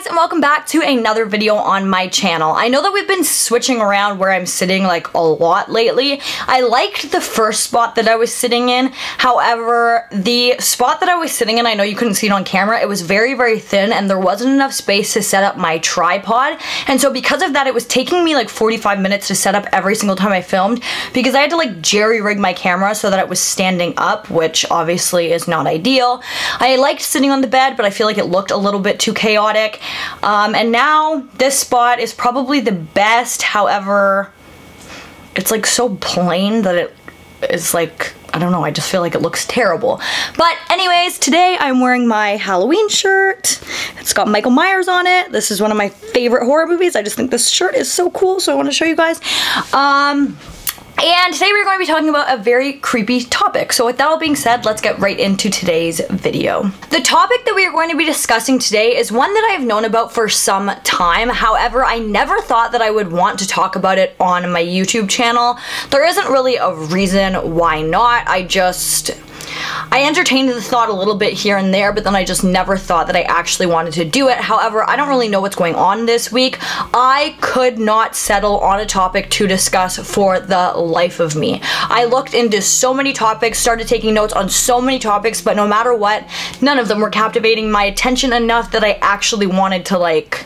guys, and welcome back to another video on my channel. I know that we've been switching around where I'm sitting like a lot lately. I liked the first spot that I was sitting in. However, the spot that I was sitting in, I know you couldn't see it on camera, it was very, very thin and there wasn't enough space to set up my tripod. And so because of that, it was taking me like 45 minutes to set up every single time I filmed because I had to like jerry-rig my camera so that it was standing up, which obviously is not ideal. I liked sitting on the bed, but I feel like it looked a little bit too chaotic. And now this spot is probably the best. However, it's like so plain that it is like, I don't know, I just feel like it looks terrible. But anyways, today I'm wearing my Halloween shirt. It's got Michael Myers on it. This is one of my favorite horror movies. I just think this shirt is so cool, so I want to show you guys. And today we're going to be talking about a very creepy topic. So with that all being said, let's get right into today's video. The topic that we are going to be discussing today is one that I have known about for some time. However, I never thought that I would want to talk about it on my YouTube channel. There isn't really a reason why not. I entertained the thought a little bit here and there, but then I just never thought that I actually wanted to do it. However, I don't really know what's going on this week. I could not settle on a topic to discuss for the life of me. I looked into so many topics, started taking notes on so many topics, but no matter what, none of them were captivating my attention enough that I actually wanted to like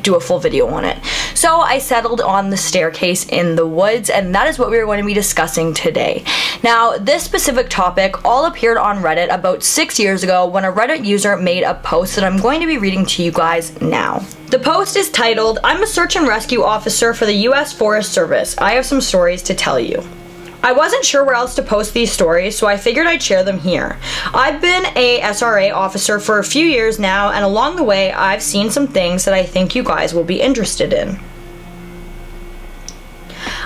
do a full video on it. So I settled on the staircase in the woods, and that is what we are going to be discussing today. Now, this specific topic all appeared on Reddit about 6 years ago when a Reddit user made a post that I'm going to be reading to you guys now. The post is titled, "I'm a search and rescue officer for the US Forest Service. I have some stories to tell you." I wasn't sure where else to post these stories, so I figured I'd share them here. I've been a SRA officer for a few years now, and along the way, I've seen some things that I think you guys will be interested in.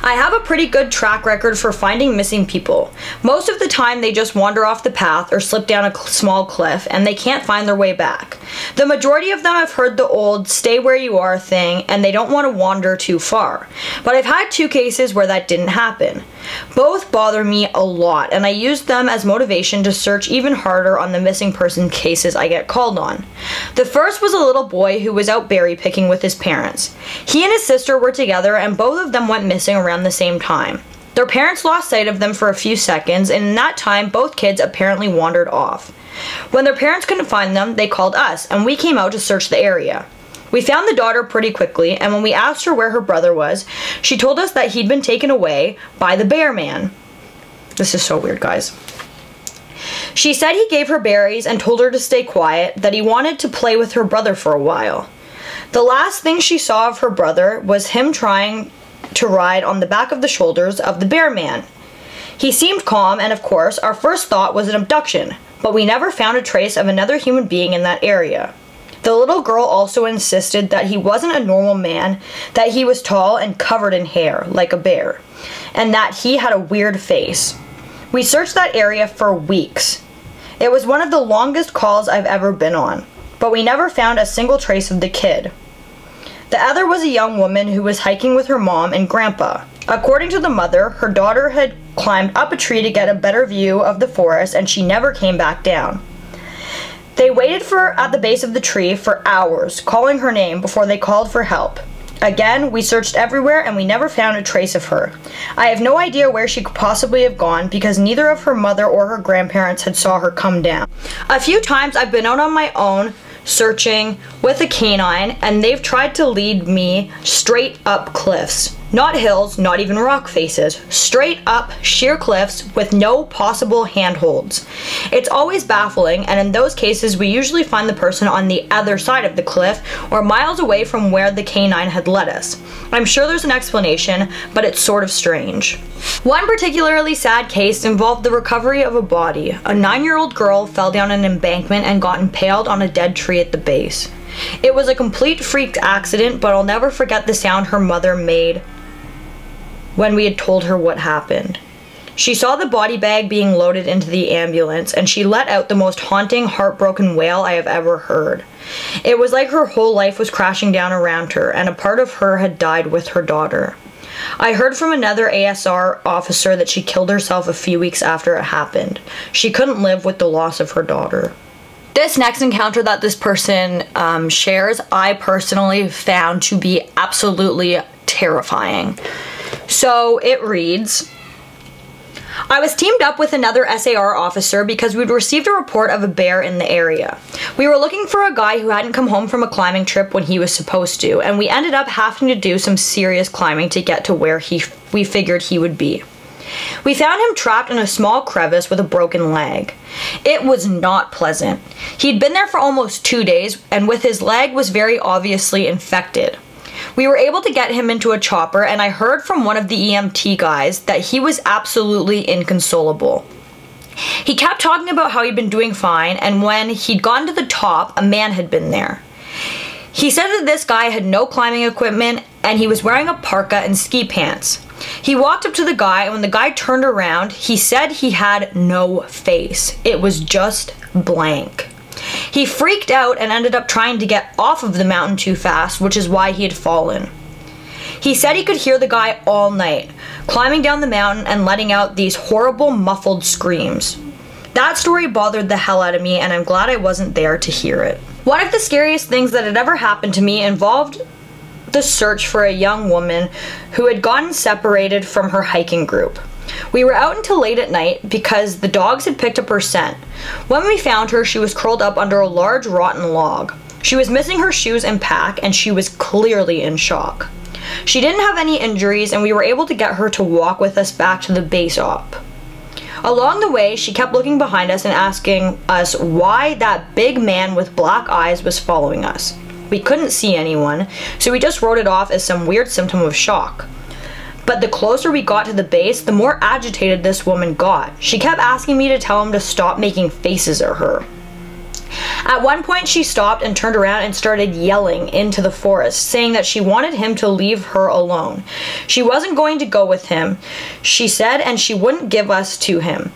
I have a pretty good track record for finding missing people. Most of the time they just wander off the path or slip down a small cliff and they can't find their way back. The majority of them have heard the old stay where you are thing and they don't want to wander too far. But I've had 2 cases where that didn't happen. Both bother me a lot and I use them as motivation to search even harder on the missing person cases I get called on. The first was a little boy who was out berry picking with his parents. He and his sister were together and both of them went missing around the same time. Their parents lost sight of them for a few seconds, and in that time both kids apparently wandered off. When their parents couldn't find them, they called us and we came out to search the area. We found the daughter pretty quickly, and when we asked her where her brother was, she told us that he'd been taken away by the bear man. This is so weird, guys. She said he gave her berries and told her to stay quiet, that he wanted to play with her brother for a while. The last thing she saw of her brother was him trying to ride on the back of the shoulders of the bear man. He seemed calm, and of course our first thought was an abduction, but we never found a trace of another human being in that area. The little girl also insisted that he wasn't a normal man, that he was tall and covered in hair like a bear, and that he had a weird face. We searched that area for weeks. It was one of the longest calls I've ever been on, but we never found a single trace of the kid. The other was a young woman who was hiking with her mom and grandpa. According to the mother, her daughter had climbed up a tree to get a better view of the forest and she never came back down. They waited at the base of the tree for hours, calling her name before they called for help. Again, we searched everywhere and we never found a trace of her. I have no idea where she could possibly have gone because neither of her mother or her grandparents had saw her come down. A few times I've been out on my own searching with a canine, and they've tried to lead me straight up cliffs. Not hills, not even rock faces. Straight up sheer cliffs with no possible handholds. It's always baffling, and in those cases we usually find the person on the other side of the cliff or miles away from where the canine had led us. I'm sure there's an explanation, but it's sort of strange. One particularly sad case involved the recovery of a body. A 9-year-old girl fell down an embankment and got impaled on a dead tree at the base. It was a complete freak accident, but I'll never forget the sound her mother made when we had told her what happened. She saw the body bag being loaded into the ambulance, and she let out the most haunting, heartbroken wail I have ever heard. It was like her whole life was crashing down around her, and a part of her had died with her daughter. I heard from another ASR officer that she killed herself a few weeks after it happened. She couldn't live with the loss of her daughter. This next encounter that this person shares, I personally found to be absolutely terrifying. So it reads, I was teamed up with another SAR officer because we'd received a report of a bear in the area. We were looking for a guy who hadn't come home from a climbing trip when he was supposed to, and we ended up having to do some serious climbing to get to where we figured he would be. We found him trapped in a small crevice with a broken leg. It was not pleasant. He'd been there for almost 2 days, and with his leg was very obviously infected. We were able to get him into a chopper, and I heard from one of the EMT guys that he was absolutely inconsolable. He kept talking about how he'd been doing fine, and when he'd gone to the top, a man had been there. He said that this guy had no climbing equipment, and he was wearing a parka and ski pants. He walked up to the guy, and when the guy turned around, he said he had no face. It was just blank. He freaked out and ended up trying to get off of the mountain too fast, which is why he had fallen. He said he could hear the guy all night, climbing down the mountain and letting out these horrible muffled screams. That story bothered the hell out of me, and I'm glad I wasn't there to hear it. One of the scariest things that had ever happened to me involved the search for a young woman who had gotten separated from her hiking group. We were out until late at night because the dogs had picked up her scent. When we found her, she was curled up under a large rotten log. She was missing her shoes and pack, and she was clearly in shock. She didn't have any injuries, and we were able to get her to walk with us back to the base op. Along the way, she kept looking behind us and asking us why that big man with black eyes was following us. We couldn't see anyone, so we just wrote it off as some weird symptom of shock. But the closer we got to the base, the more agitated this woman got. She kept asking me to tell him to stop making faces at her. At one point, she stopped and turned around and started yelling into the forest, saying that she wanted him to leave her alone. She wasn't going to go with him, she said, and she wouldn't give us to him.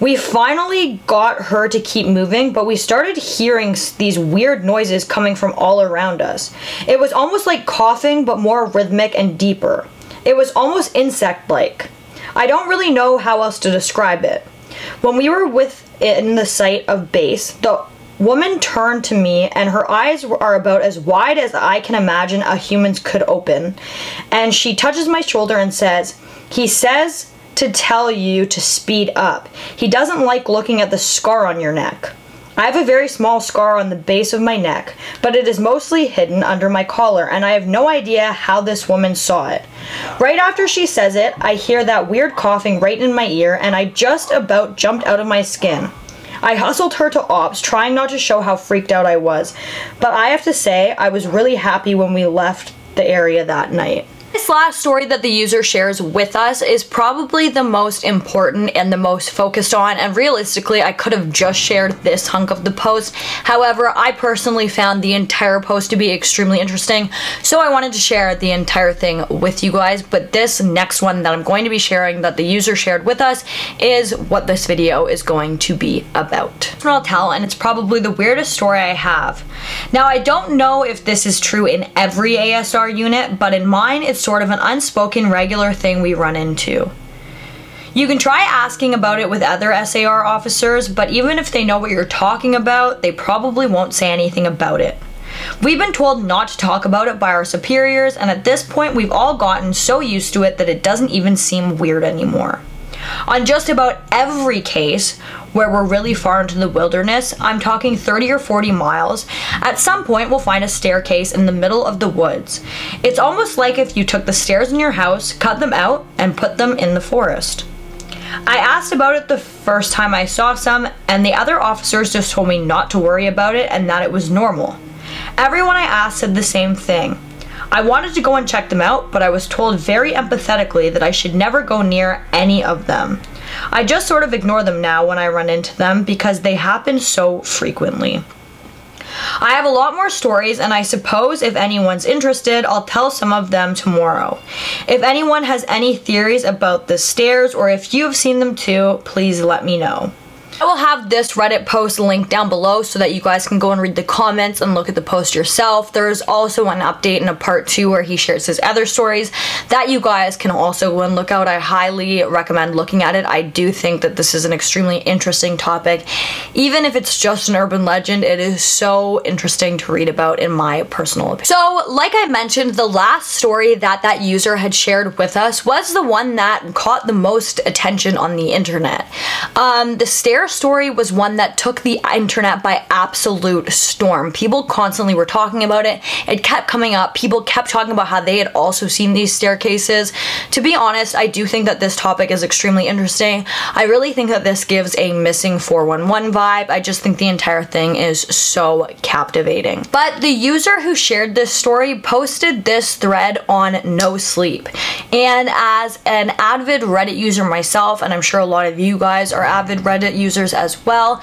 We finally got her to keep moving, but we started hearing these weird noises coming from all around us. It was almost like coughing, but more rhythmic and deeper. It was almost insect-like. I don't really know how else to describe it. When we were within the site of base, the woman turned to me, and her eyes are about as wide as I can imagine a human's could open. And she touches my shoulder and says, "He says to tell you to speed up. He doesn't like looking at the scar on your neck." I have a very small scar on the base of my neck, but it is mostly hidden under my collar, and I have no idea how this woman saw it. Right after she says it, I hear that weird coughing right in my ear, and I just about jumped out of my skin. I hustled her to ops, trying not to show how freaked out I was, but I have to say, I was really happy when we left the area that night. This last story that the user shares with us is probably the most important and the most focused on, and realistically I could have just shared this hunk of the post. However, I personally found the entire post to be extremely interesting, so I wanted to share the entire thing with you guys. But this next one that I'm going to be sharing that the user shared with us is what this video is going to be about. That's what I'll tell, and it's probably the weirdest story I have. Now, I don't know if this is true in every ASR unit, but in mine it's sort of an unspoken regular thing we run into. You can try asking about it with other SAR officers, but even if they know what you're talking about, they probably won't say anything about it. We've been told not to talk about it by our superiors, and at this point we've all gotten so used to it that it doesn't even seem weird anymore. On just about every case where we're really far into the wilderness, I'm talking 30 or 40 miles, at some point we'll find a staircase in the middle of the woods. It's almost like if you took the stairs in your house, cut them out, and put them in the forest. I asked about it the first time I saw some, and the other officers just told me not to worry about it and that it was normal. Everyone I asked said the same thing. I wanted to go and check them out, but I was told very empathetically that I should never go near any of them. I just sort of ignore them now when I run into them because they happen so frequently. I have a lot more stories, and I suppose if anyone's interested, I'll tell some of them tomorrow. If anyone has any theories about the stairs, or if you've seen them too, please let me know. I will have this Reddit post linked down below so that you guys can go and read the comments and look at the post yourself. There's also an update in a part 2 where he shares his other stories that you guys can also go and look out. I highly recommend looking at it. I do think that this is an extremely interesting topic. Even if it's just an urban legend, it is so interesting to read about in my personal opinion. So, like I mentioned, the last story that user had shared with us was the one that caught the most attention on the internet. The stair story was one that took the internet by absolute storm. People constantly were talking about it. It kept coming up. People kept talking about how they had also seen these staircases. To be honest, I do think that this topic is extremely interesting. I really think that this gives a missing 411 vibe. I just think the entire thing is so captivating. But the user who shared this story posted this thread on No Sleep. And as an avid Reddit user myself, and I'm sure a lot of you guys are avid Reddit users as well,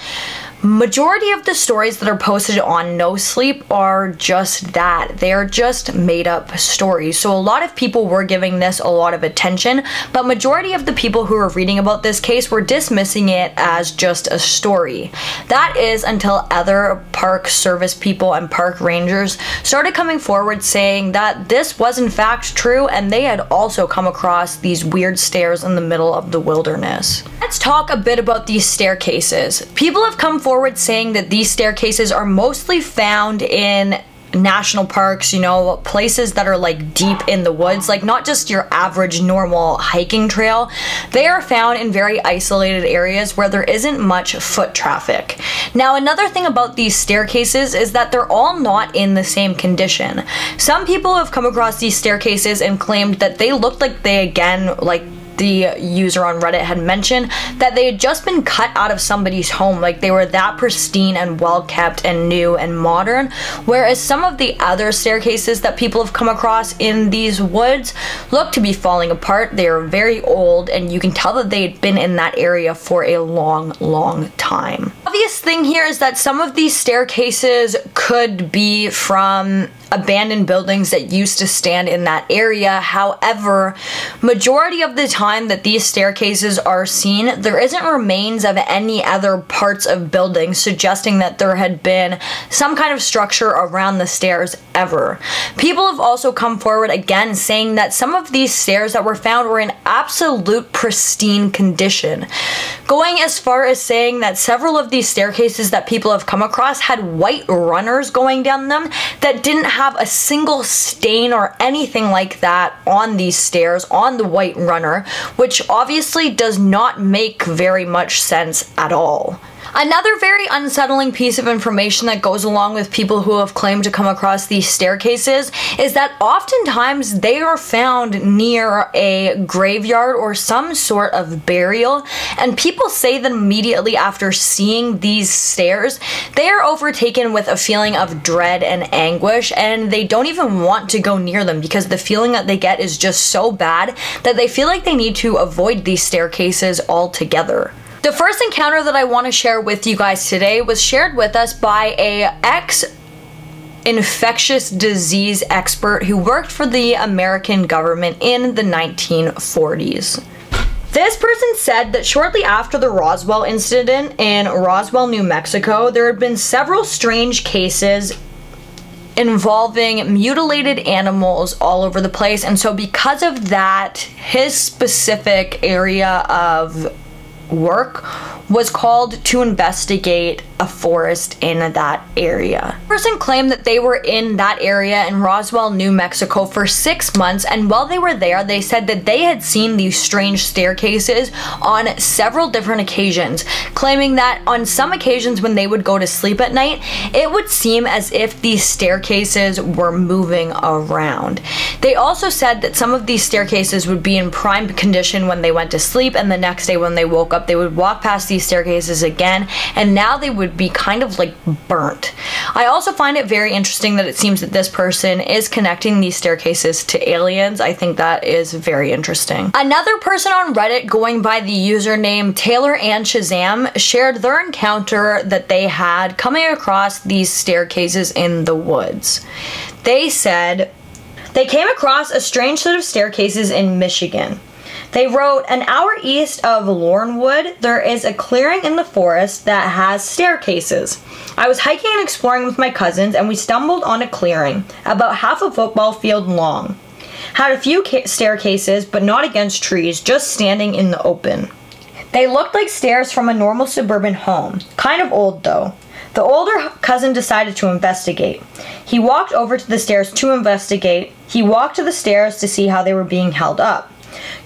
majority of the stories that are posted on No Sleep are just that. They are just made up stories. So a lot of people were giving this a lot of attention, but majority of the people who were reading about this case were dismissing it as just a story. That is until other park service people and park rangers started coming forward saying that this was in fact true and they had also come across these weird stairs in the middle of the wilderness. Let's talk a bit about these staircases. People have come forward saying that these staircases are mostly found in national parks, you know, places that are like deep in the woods, like not just your average normal hiking trail. They are found in very isolated areas where there isn't much foot traffic. Now, another thing about these staircases is that they're all not in the same condition. Some people have come across these staircases and claimed that they looked like they, again, like the user on Reddit had mentioned, that they had just been cut out of somebody's home, like they were that pristine and well kept and new and modern, whereas some of the other staircases that people have come across in these woods look to be falling apart. They are very old and you can tell that they had been in that area for a long time. Obvious thing here is that some of these staircases could be from abandoned buildings that used to stand in that area. However, majority of the time that these staircases are seen, there isn't remains of any other parts of buildings, suggesting that there had been some kind of structure around the stairs ever. People have also come forward again saying that some of these stairs that were found were in absolute pristine condition, going as far as saying that several of these staircases that people have come across had white runners going down them that didn't have a single stain or anything like that on these stairs, on the white runner, which obviously does not make very much sense at all. Another very unsettling piece of information that goes along with people who have claimed to come across these staircases is that oftentimes they are found near a graveyard or some sort of burial, and people say that immediately after seeing these stairs, they are overtaken with a feeling of dread and anguish, and they don't even want to go near them because the feeling that they get is just so bad that they feel like they need to avoid these staircases altogether. The first encounter that I want to share with you guys today was shared with us by a infectious disease expert who worked for the American government in the 1940s. This person said that shortly after the Roswell incident in Roswell, New Mexico, there had been several strange cases involving mutilated animals all over the place, and so because of that, his specific area of work was called to investigate a forest in that area. The person claimed that they were in that area in Roswell, New Mexico for 6 months, and while they were there, they said that they had seen these strange staircases on several different occasions, claiming that on some occasions when they would go to sleep at night, it would seem as if these staircases were moving around. They also said that some of these staircases would be in prime condition when they went to sleep, and the next day when they woke up, they would walk past these staircases again, and now they would be kind of like burnt. I also find it very interesting that it seems that this person is connecting these staircases to aliens. I think that is very interesting. Another person on Reddit going by the username Taylor and Shazam shared their encounter that they had coming across these staircases in the woods. They said they came across a strange set of staircases in Michigan. They wrote, an hour east of Lornewood, there is a clearing in the forest that has staircases. I was hiking and exploring with my cousins, and we stumbled on a clearing, about half a football field long. Had a few staircases, but not against trees, just standing in the open. They looked like stairs from a normal suburban home. Kind of old, though. The older cousin decided to investigate. He walked over to the stairs to investigate. He walked to the stairs to see how they were being held up.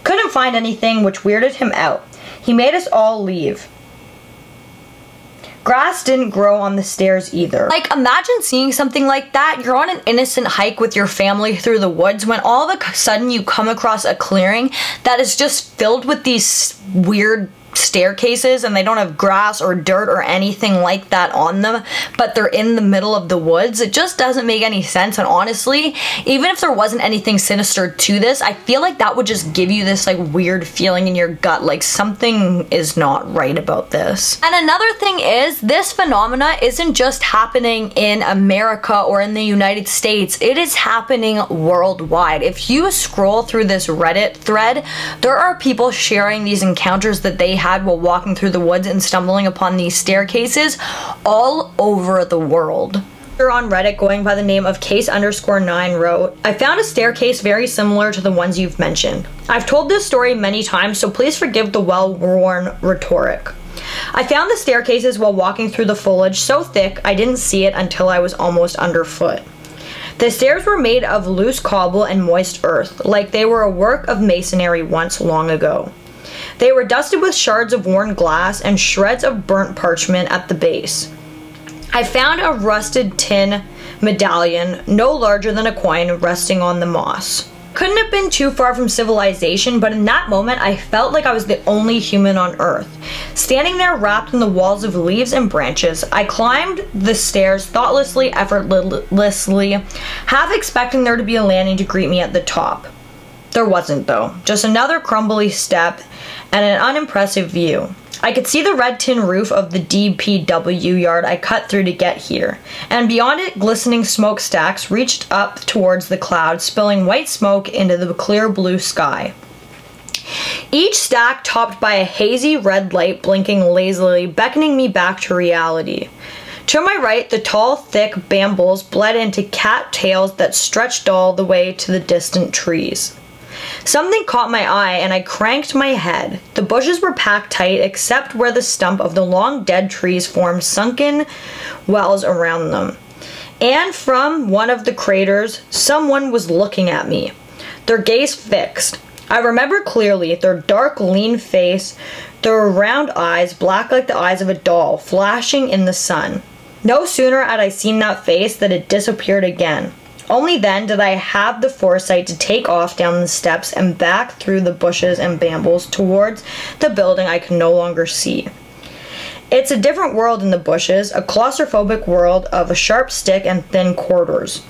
Couldn't find anything, which weirded him out. He made us all leave. Grass didn't grow on the stairs either. Like, imagine seeing something like that. You're on an innocent hike with your family through the woods when all of a sudden you come across a clearing that is just filled with these weird staircases, and they don't have grass or dirt or anything like that on them, but they're in the middle of the woods. It just doesn't make any sense. And honestly, even if there wasn't anything sinister to this, I feel like that would just give you this like weird feeling in your gut, like something is not right about this. And another thing is, this phenomena isn't just happening in America or in the United States, it is happening worldwide. If you scroll through this Reddit thread, there are people sharing these encounters that they had while walking through the woods and stumbling upon these staircases all over the world. On Reddit going by the name of case_9 wrote, I found a staircase very similar to the ones you've mentioned. I've told this story many times, so please forgive the well-worn rhetoric. I found the staircases while walking through the foliage so thick I didn't see it until I was almost underfoot. The stairs were made of loose cobble and moist earth, like they were a work of masonry once long ago. They were dusted with shards of worn glass and shreds of burnt parchment at the base. I found a rusted tin medallion, no larger than a coin, resting on the moss. Couldn't have been too far from civilization, but in that moment I felt like I was the only human on Earth. Standing there wrapped in the walls of leaves and branches, I climbed the stairs thoughtlessly, effortlessly, half expecting there to be a landing to greet me at the top. There wasn't, though. Just another crumbly step and an unimpressive view. I could see the red tin roof of the DPW yard I cut through to get here, and beyond it, glistening smokestacks reached up towards the clouds, spilling white smoke into the clear blue sky. Each stack topped by a hazy red light blinking lazily, beckoning me back to reality. To my right, the tall, thick bamboos bled into cattails that stretched all the way to the distant trees. Something caught my eye and I cranked my head. The bushes were packed tight except where the stump of the long dead trees formed sunken wells around them. And from one of the craters, someone was looking at me, their gaze fixed. I remember clearly their dark, lean face, their round eyes, black like the eyes of a doll, flashing in the sun. No sooner had I seen that face than it disappeared again. Only then did I have the foresight to take off down the steps and back through the bushes and bamboos towards the building I could no longer see. It's a different world in the bushes, a claustrophobic world of a sharp stick and thin corridors.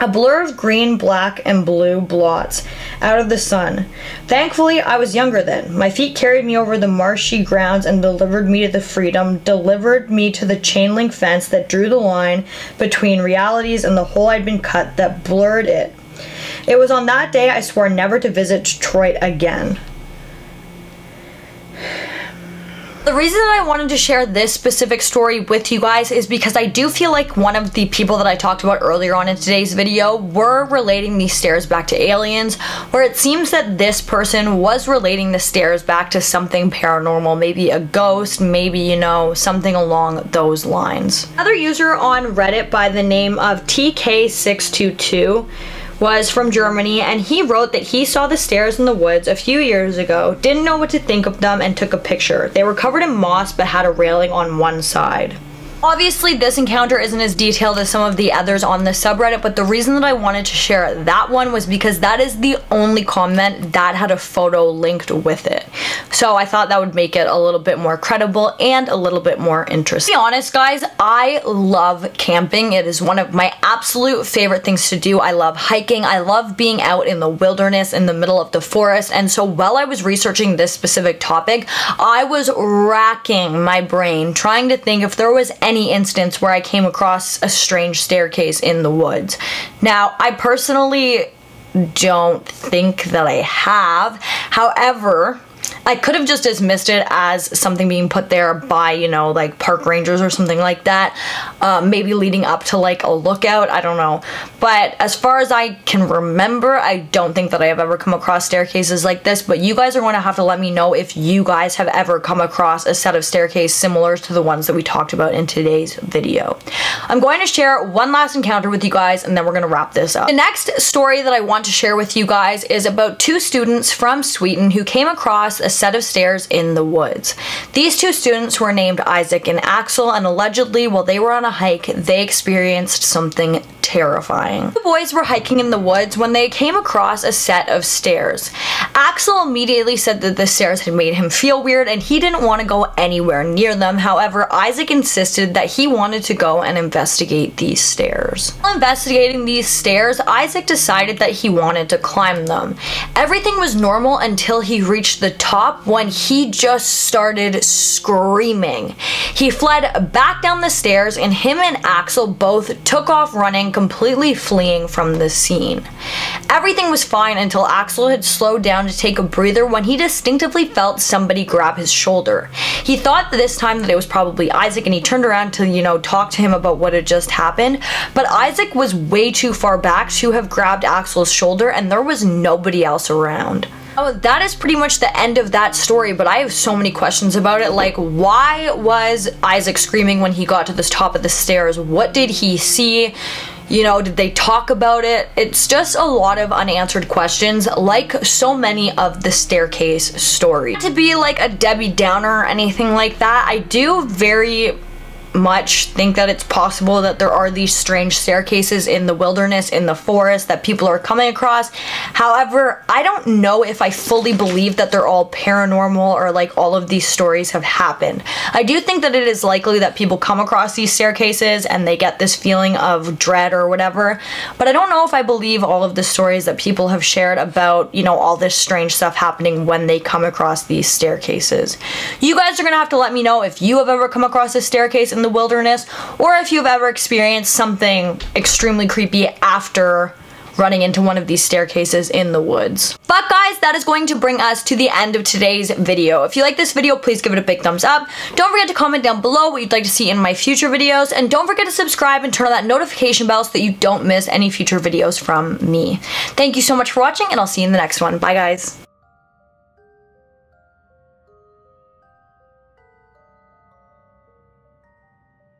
A blur of green, black, and blue blots out of the sun. Thankfully, I was younger then. My feet carried me over the marshy grounds and delivered me to the freedom, delivered me to the chain link fence that drew the line between realities and the hole I'd been cut that blurred it. It was on that day I swore never to visit Detroit again. The reason that I wanted to share this specific story with you guys is because I do feel like one of the people that I talked about earlier on in today's video were relating these stairs back to aliens, where it seems that this person was relating the stairs back to something paranormal, maybe a ghost, maybe, you know, something along those lines. Another user on Reddit by the name of TK622 was from Germany, and he wrote that he saw the stairs in the woods a few years ago, didn't know what to think of them, and took a picture. They were covered in moss but had a railing on one side. Obviously, this encounter isn't as detailed as some of the others on the subreddit, but the reason that I wanted to share that one was because that is the only comment that had a photo linked with it. So I thought that would make it a little bit more credible and a little bit more interesting. To be honest, guys, I love camping. It is one of my absolute favorite things to do. I love hiking. I love being out in the wilderness, in the middle of the forest. And so while I was researching this specific topic, I was racking my brain trying to think if there was any instance where I came across a strange staircase in the woods. Now, I personally don't think that I have. However, I could have just dismissed it as something being put there by, you know, like park rangers or something like that. Maybe leading up to like a lookout, I don't know. But as far as I can remember, I don't think that I have ever come across staircases like this. But you guys are going to have to let me know if you guys have ever come across a set of staircases similar to the ones that we talked about in today's video. I'm going to share one last encounter with you guys, and then we're going to wrap this up. The next story that I want to share with you guys is about two students from Sweden who came across a set of stairs in the woods. These two students were named Isaac and Axel, and allegedly while they were on a hike, they experienced something terrifying. The boys were hiking in the woods when they came across a set of stairs. Axel immediately said that the stairs had made him feel weird and he didn't want to go anywhere near them. However, Isaac insisted that he wanted to go and investigate these stairs. While investigating these stairs, Isaac decided that he wanted to climb them. Everything was normal until he reached the top, when he just started screaming. He fled back down the stairs, and him and Axel both took off running, completely fleeing from the scene. Everything was fine until Axel had slowed down to take a breather when he distinctively felt somebody grab his shoulder. He thought this time that it was probably Isaac, and he turned around to, you know, talk to him about what had just happened, but Isaac was way too far back to have grabbed Axel's shoulder, and there was nobody else around. Oh, that is pretty much the end of that story, but I have so many questions about it. Like, why was Isaac screaming when he got to the top of the stairs? What did he see? You know, did they talk about it? It's just a lot of unanswered questions, like so many of the staircase stories. Not to be like a Debbie Downer or anything like that, I do very much think that it's possible that there are these strange staircases in the wilderness, in the forest, that people are coming across. However, I don't know if I fully believe that they're all paranormal or like all of these stories have happened. I do think that it is likely that people come across these staircases and they get this feeling of dread or whatever, but I don't know if I believe all of the stories that people have shared about, you know, all this strange stuff happening when they come across these staircases. You guys are gonna have to let me know if you have ever come across a staircase in the wilderness, or if you've ever experienced something extremely creepy after running into one of these staircases in the woods. But guys, that is going to bring us to the end of today's video. If you like this video, please give it a big thumbs up. Don't forget to comment down below what you'd like to see in my future videos, and don't forget to subscribe and turn on that notification bell so that you don't miss any future videos from me. Thank you so much for watching, and I'll see you in the next one. Bye guys.